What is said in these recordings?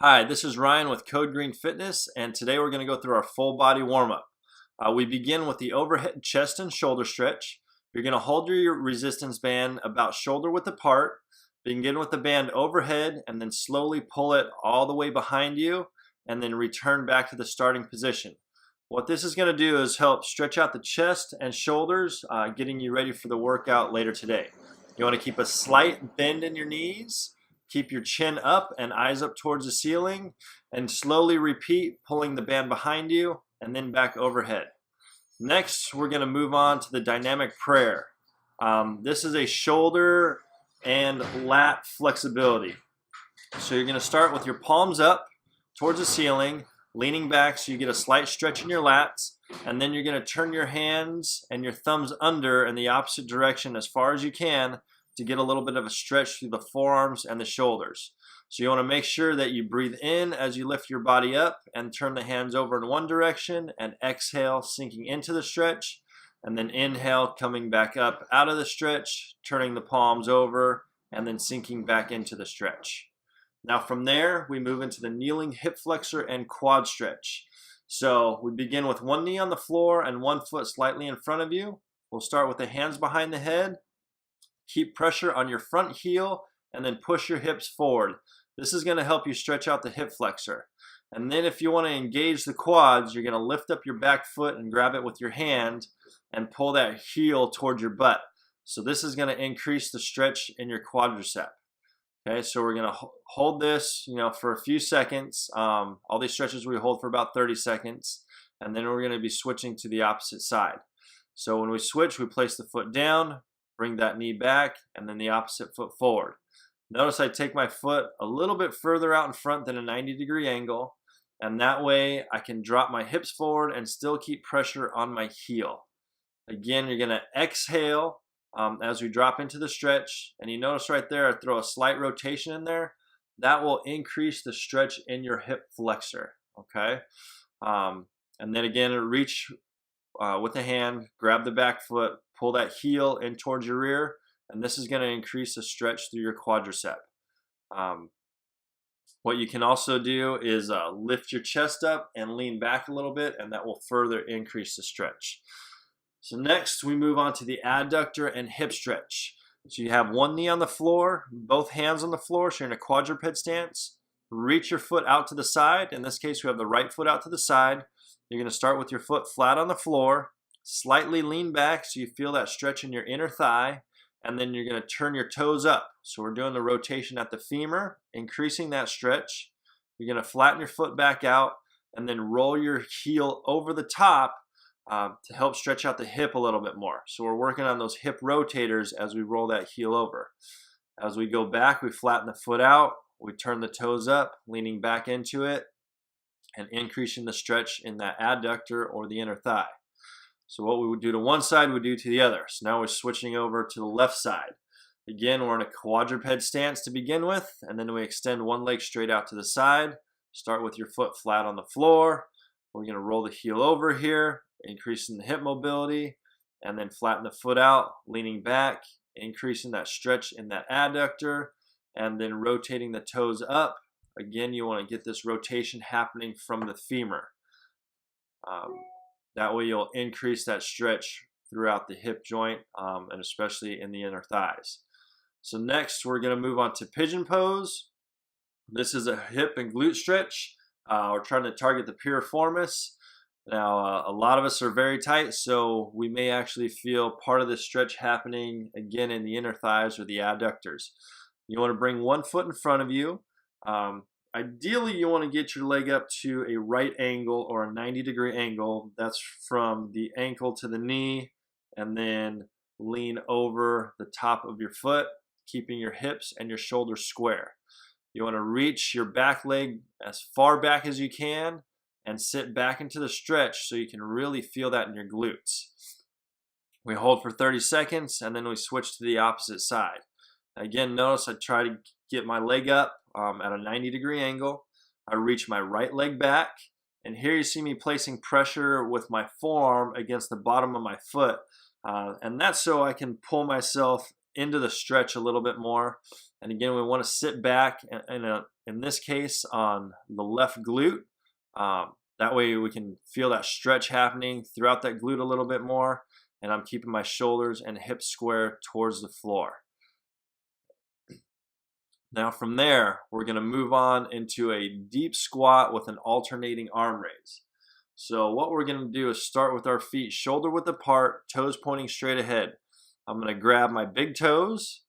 Hi, this is Ryan with Code Green Fitness, and today we're going to go through our full body warm-up. We begin with the overhead chest and shoulder stretch. You're going to hold your resistance band about shoulder width apart. Begin with the band overhead and then slowly pull it all the way behind you and then return back to the starting position. What this is going to do is help stretch out the chest and shoulders, getting you ready for the workout later today. You want to keep a slight bend in your knees. Keep your chin up and eyes up towards the ceiling, and slowly repeat pulling the band behind you and then back overhead. Next, we're going to move on to the dynamic prayer. This is a shoulder and lat flexibility. So you're going to start with your palms up towards the ceiling, leaning back so you get a slight stretch in your lats, and then you're going to turn your hands and your thumbs under in the opposite direction as far as you can to get a little bit of a stretch through the forearms and the shoulders. So you want to make sure that you breathe in as you lift your body up and turn the hands over in one direction, and exhale, sinking into the stretch, and then inhale, coming back up out of the stretch, turning the palms over, and then sinking back into the stretch. Now from there, we move into the kneeling hip flexor and quad stretch. So we begin with one knee on the floor and one foot slightly in front of you. We'll start with the hands behind the head. Keep pressure on your front heel and then push your hips forward. This is going to help you stretch out the hip flexor. And then if you want to engage the quads, you're going to lift up your back foot and grab it with your hand and pull that heel towards your butt. So this is going to increase the stretch in your quadricep. Okay, so we're going to hold this, for a few seconds. All these stretches we hold for about 30 seconds, and then we're going to be switching to the opposite side. So when we switch, we place the foot down, bring that knee back, and then the opposite foot forward. Notice I take my foot a little bit further out in front than a 90-degree angle, and that way I can drop my hips forward and still keep pressure on my heel. Again, you're going to exhale as we drop into the stretch, and you notice right there I throw a slight rotation in there. That will increase the stretch in your hip flexor, okay? And then again, reach with the hand, grab the back foot, pull that heel in towards your rear, and this is going to increase the stretch through your quadricep. What you can also do is lift your chest up and lean back a little bit, and that will further increase the stretch. So next, we move on to the adductor and hip stretch. So you have one knee on the floor, both hands on the floor, so you're in a quadruped stance. Reach your foot out to the side. In this case, we have the right foot out to the side. You're going to start with your foot flat on the floor, slightly lean back so you feel that stretch in your inner thigh, and then you're going to turn your toes up. So we're doing the rotation at the femur, increasing that stretch. You're going to flatten your foot back out and then roll your heel over the top to help stretch out the hip a little bit more. So we're working on those hip rotators as we roll that heel over. As we go back, we flatten the foot out, we turn the toes up, leaning back into it, and increasing the stretch in that adductor or the inner thigh. So what we would do to one side, we do to the other. So now we're switching over to the left side. Again, we're in a quadruped stance to begin with, and then we extend one leg straight out to the side. Start with your foot flat on the floor. We're going to roll the heel over here, increasing the hip mobility, and then flatten the foot out, leaning back, increasing that stretch in that adductor, and then rotating the toes up. Again, you want to get this rotation happening from the femur. That way you'll increase that stretch throughout the hip joint, and especially in the inner thighs. So next, we're going to move on to pigeon pose. This is a hip and glute stretch. We're trying to target the piriformis. Now, a lot of us are very tight, so we may actually feel part of this stretch happening again in the inner thighs or the adductors. You want to bring one foot in front of you. Ideally, you want to get your leg up to a right angle or a 90-degree angle. That's from the ankle to the knee, and then lean over the top of your foot, keeping your hips and your shoulders square. You want to reach your back leg as far back as you can and sit back into the stretch so you can really feel that in your glutes. We hold for 30 seconds and then we switch to the opposite side. Again, notice I try to get my leg up at a 90-degree angle. I reach my right leg back, and here you see me placing pressure with my forearm against the bottom of my foot, and that's so I can pull myself into the stretch a little bit more. And again, we want to sit back in a in this case on the left glute. That way we can feel that stretch happening throughout that glute a little bit more, and I'm keeping my shoulders and hips square towards the floor. Now from there, we're going to move on into a deep squat with an alternating arm raise. So what we're going to do is start with our feet shoulder width apart, toes pointing straight ahead. I'm going to grab my big toes,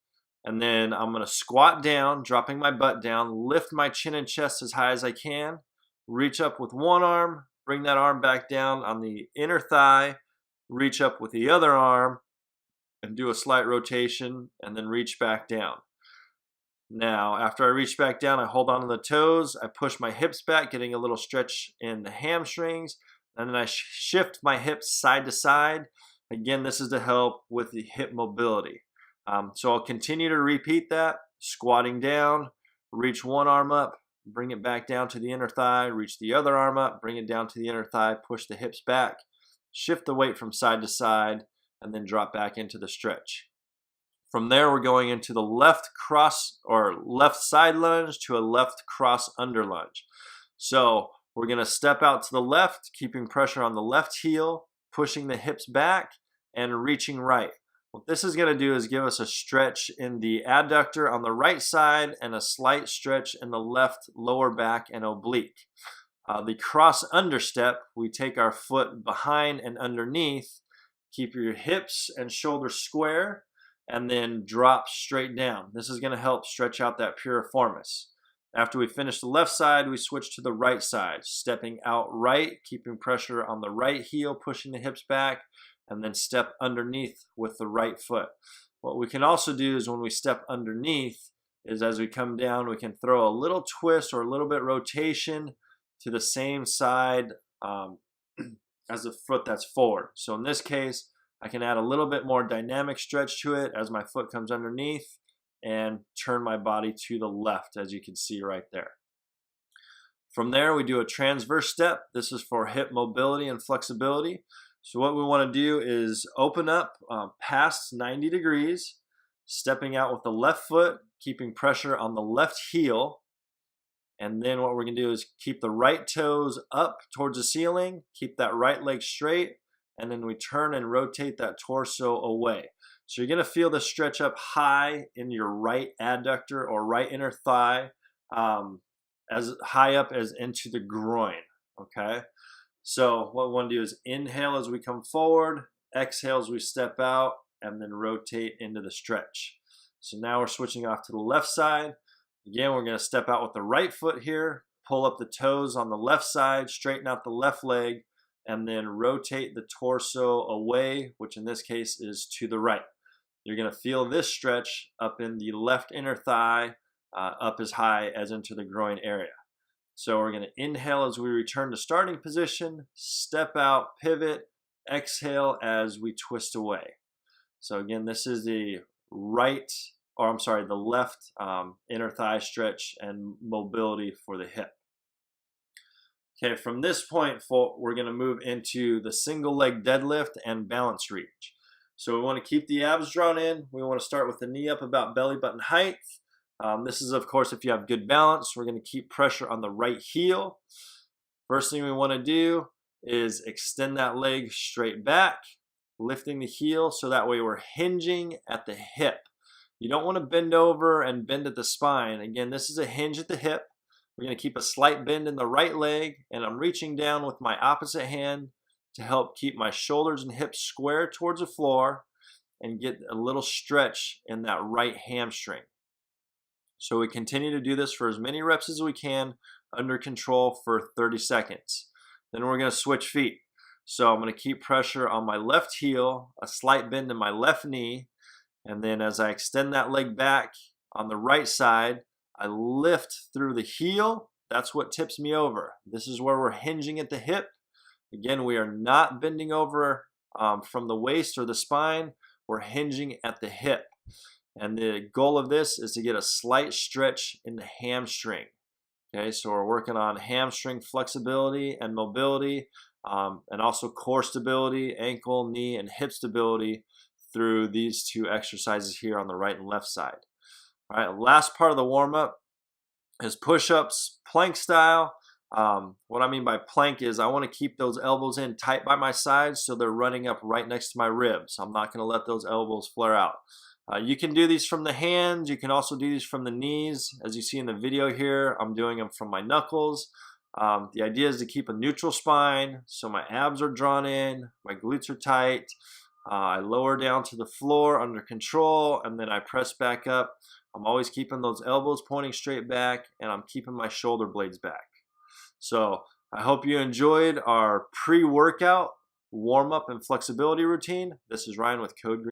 and then I'm going to squat down, dropping my butt down, lift my chin and chest as high as I can, reach up with one arm, bring that arm back down on the inner thigh, reach up with the other arm, and do a slight rotation, and then reach back down. Now, after I reach back down, I hold on to the toes, I push my hips back, getting a little stretch in the hamstrings, and then I shift my hips side to side. Again, this is to help with the hip mobility. So I'll continue to repeat that, squatting down, reach one arm up, bring it back down to the inner thigh, reach the other arm up, bring it down to the inner thigh, push the hips back, shift the weight from side to side, and then drop back into the stretch. From there, we're going into the left cross or left side lunge to a left cross under lunge. So we're going to step out to the left, keeping pressure on the left heel, pushing the hips back, and reaching right. What this is going to do is give us a stretch in the adductor on the right side and a slight stretch in the left lower back and oblique. The cross under step, we take our foot behind and underneath, keep your hips and shoulders square, and then drop straight down. This is going to help stretch out that piriformis. After we finish the left side, we switch to the right side, stepping out right, keeping pressure on the right heel, pushing the hips back, and then step underneath with the right foot. What we can also do is when we step underneath is as we come down, we can throw a little twist or a little bit rotation to the same side as the foot that's forward. So in this case, I can add a little bit more dynamic stretch to it as my foot comes underneath and turn my body to the left, as you can see right there. From there, we do a transverse step. This is for hip mobility and flexibility. So what we want to do is open up past 90 degrees, stepping out with the left foot, keeping pressure on the left heel. And then what we're going to do is keep the right toes up towards the ceiling, keep that right leg straight, and then we turn and rotate that torso away. So you're going to feel the stretch up high in your right adductor or right inner thigh, as high up as into the groin, okay? So what we want to do is inhale as we come forward, exhale as we step out, and then rotate into the stretch. So now we're switching off to the left side. Again, we're going to step out with the right foot here, pull up the toes on the left side, straighten out the left leg, and then rotate the torso away, which in this case is to the right. You're going to feel this stretch up in the left inner thigh, up as high as into the groin area. So we're going to inhale as we return to starting position, step out, pivot, exhale as we twist away. So again, this is the left inner thigh stretch and mobility for the hip. Okay, from this point forward, we're going to move into the single leg deadlift and balance reach. So we want to keep the abs drawn in. We want to start with the knee up about belly button height. This is, of course, if you have good balance. We're going to keep pressure on the right heel. First thing we want to do is extend that leg straight back, lifting the heel so that way we're hinging at the hip. You don't want to bend over and bend at the spine. Again, this is a hinge at the hip. We're going to keep a slight bend in the right leg, and I'm reaching down with my opposite hand to help keep my shoulders and hips square towards the floor and get a little stretch in that right hamstring. So we continue to do this for as many reps as we can under control for 30 seconds. Then we're going to switch feet. So I'm going to keep pressure on my left heel, a slight bend in my left knee, and then as I extend that leg back on the right side, I lift through the heel. That's what tips me over. This is where we're hinging at the hip. Again, we are not bending over from the waist or the spine. We're hinging at the hip. And the goal of this is to get a slight stretch in the hamstring. Okay, so we're working on hamstring flexibility and mobility, and also core stability, ankle, knee, and hip stability through these two exercises here on the right and left side. All right, last part of the warm-up is push-ups, plank style. What I mean by plank is I want to keep those elbows in tight by my sides so they're running up right next to my ribs. I'm not going to let those elbows flare out. You can do these from the hands. You can also do these from the knees. As you see in the video here, I'm doing them from my knuckles. The idea is to keep a neutral spine so my abs are drawn in, my glutes are tight. I lower down to the floor under control, and then I press back up. I'm always keeping those elbows pointing straight back, and I'm keeping my shoulder blades back. So I hope you enjoyed our pre-workout warm-up and flexibility routine. This is Ryan with Code Green.